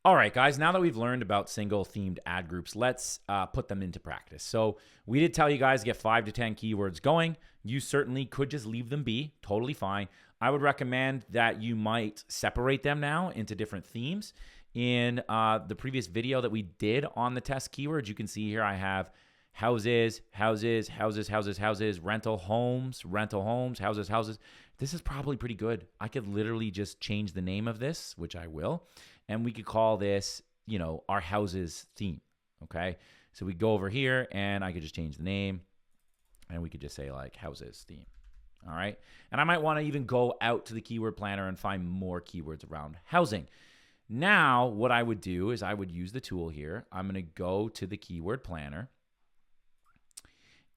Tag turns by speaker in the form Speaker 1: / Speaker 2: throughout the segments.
Speaker 1: All right, guys, now that we've learned about single themed ad groups, let's put them into practice. So we did tell you guys to get 5 to 10 keywords going. You certainly could just leave them be, totally fine. I would recommend that you might separate them now into different themes. In the previous video that we did on the test keywords, you can see here I have houses, houses, houses, houses, houses, rental homes, houses, houses. This is probably pretty good. I could literally just change the name of this, which I will, and we could call this, our houses theme, okay? So we go over here, and I could just change the name, and we could just say, like, houses theme, all right? And I might want to even go out to the keyword planner and find more keywords around housing. Now, what I would do is I would use the tool here. I'm going to go to the keyword planner,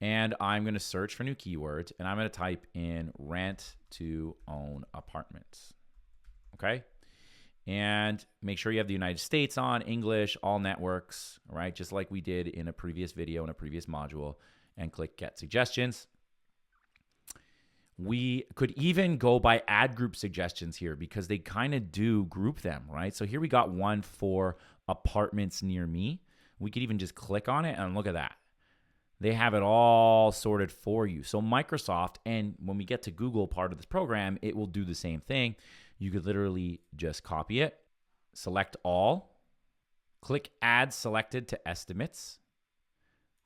Speaker 1: and I'm going to search for new keywords, and I'm going to type in rent to own apartments, okay? And make sure you have the United States on, English, all networks, all right? Just like we did in a previous video, in a previous module, and click Get Suggestions. We could even go by ad group suggestions here because they kind of do group them, right? So here we got one for apartments near me. We could even just click on it and look at that. They have it all sorted for you. So Microsoft, and when we get to Google part of this program, it will do the same thing. You could literally just copy it, select all, click Add Selected to Estimates,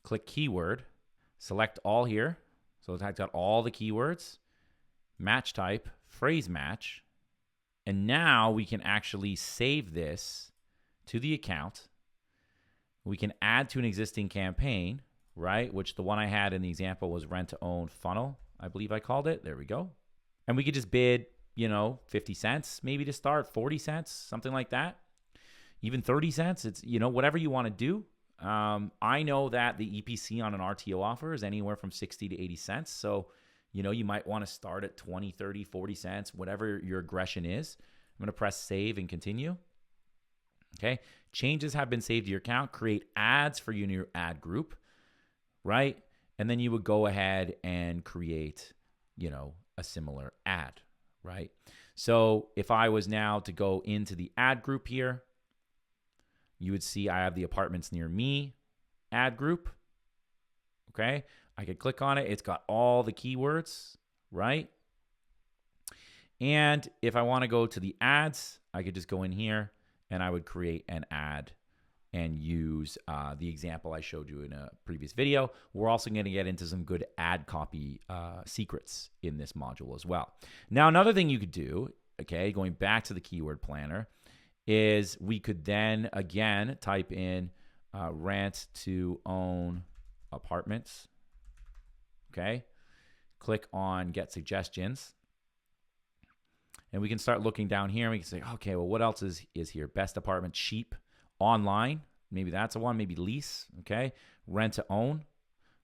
Speaker 1: click Keyword, select all here. So it's got all the keywords, match type, phrase match, and now we can actually save this to the account. We can add to an existing campaign, right? Which the one I had in the example was rent to own funnel, I believe I called it. There we go. And we could just bid 50 cents maybe to start, 40 cents, something like that. Even 30 cents. It's, whatever you want to do. I know that the EPC on an RTO offer is anywhere from 60 to 80 cents. So, you might want to start at 20, 30, 40 cents, whatever your aggression is. I'm going to press save and continue. Okay. Changes have been saved to your account. Create ads for you in your ad group, right? And then you would go ahead and create, a similar ad. Right? So if I was now to go into the ad group here, you would see I have the apartments near me ad group. Okay. I could click on it. It's got all the keywords, right? And if I want to go to the ads, I could just go in here and I would create an ad and use the example I showed you in a previous video. We're also going to get into some good ad copy secrets in this module as well. Now, another thing you could do, okay, going back to the keyword planner, is we could then, again, type in rent to own apartments, okay? Click on Get Suggestions. And we can start looking down here, and we can say, okay, well, what else is here? Best apartment, cheap, online, maybe that's a one, maybe lease, okay? Rent to own,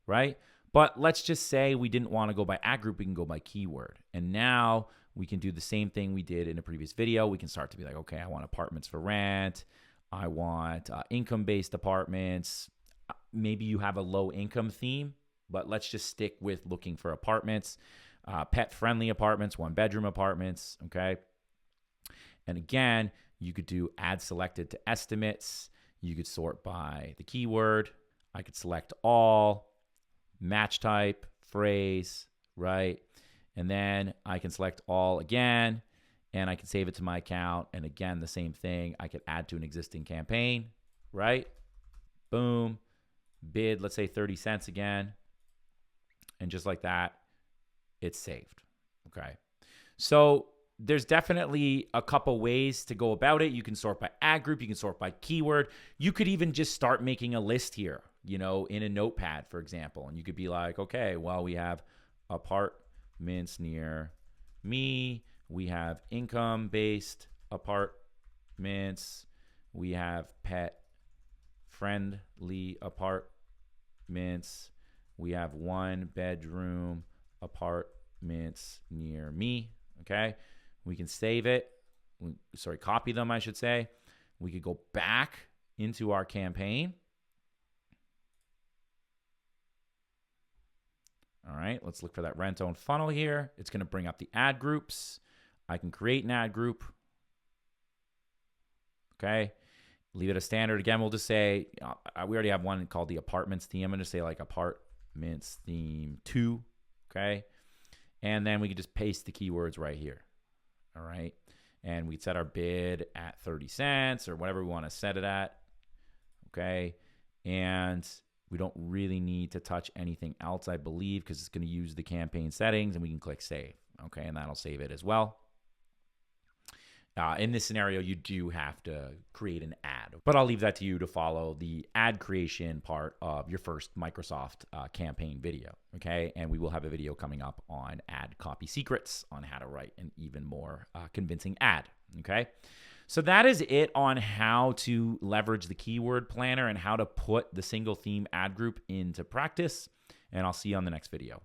Speaker 1: right? But let's just say we didn't want to go by ad group, we can go by keyword. And now we can do the same thing we did in a previous video. We can start to be like, okay, I want apartments for rent. I want income-based apartments. Maybe you have a low income theme, but let's just stick with looking for apartments, pet-friendly apartments, one-bedroom apartments, okay? And again, you could do add selected to estimates. You could sort by the keyword. I could select all, match type, phrase, right? And then I can select all again, and I can save it to my account. And again, the same thing. I could add to an existing campaign, right? Boom. Bid, let's say 30 cents again. And just like that, it's saved, okay? So there's definitely a couple ways to go about it. You can sort by ad group. You can sort by keyword. You could even just start making a list here, in a notepad, for example. And you could be like, okay, well, we have apartments near me. We have income-based apartments. We have pet-friendly apartments. We have one-bedroom apartments near me, okay? We can save it. Copy them, I should say. We could go back into our campaign. All right, let's look for that rent own funnel here. It's going to bring up the ad groups. I can create an ad group. Okay. Leave it as standard. Again, we'll just say, we already have one called the apartments theme. I'm going to say like apartments theme 2. Okay. And then we can just paste the keywords right here. All right. And we'd set our bid at 30 cents or whatever we want to set it at. Okay. And we don't really need to touch anything else, I believe, because it's going to use the campaign settings, and we can click save. Okay. And that'll save it as well. In this scenario, you do have to create an ad, but I'll leave that to you to follow the ad creation part of your first Microsoft campaign video, okay? And we will have a video coming up on ad copy secrets on how to write an even more convincing ad, okay? So that is it on how to leverage the keyword planner and how to put the single theme ad group into practice, and I'll see you on the next video.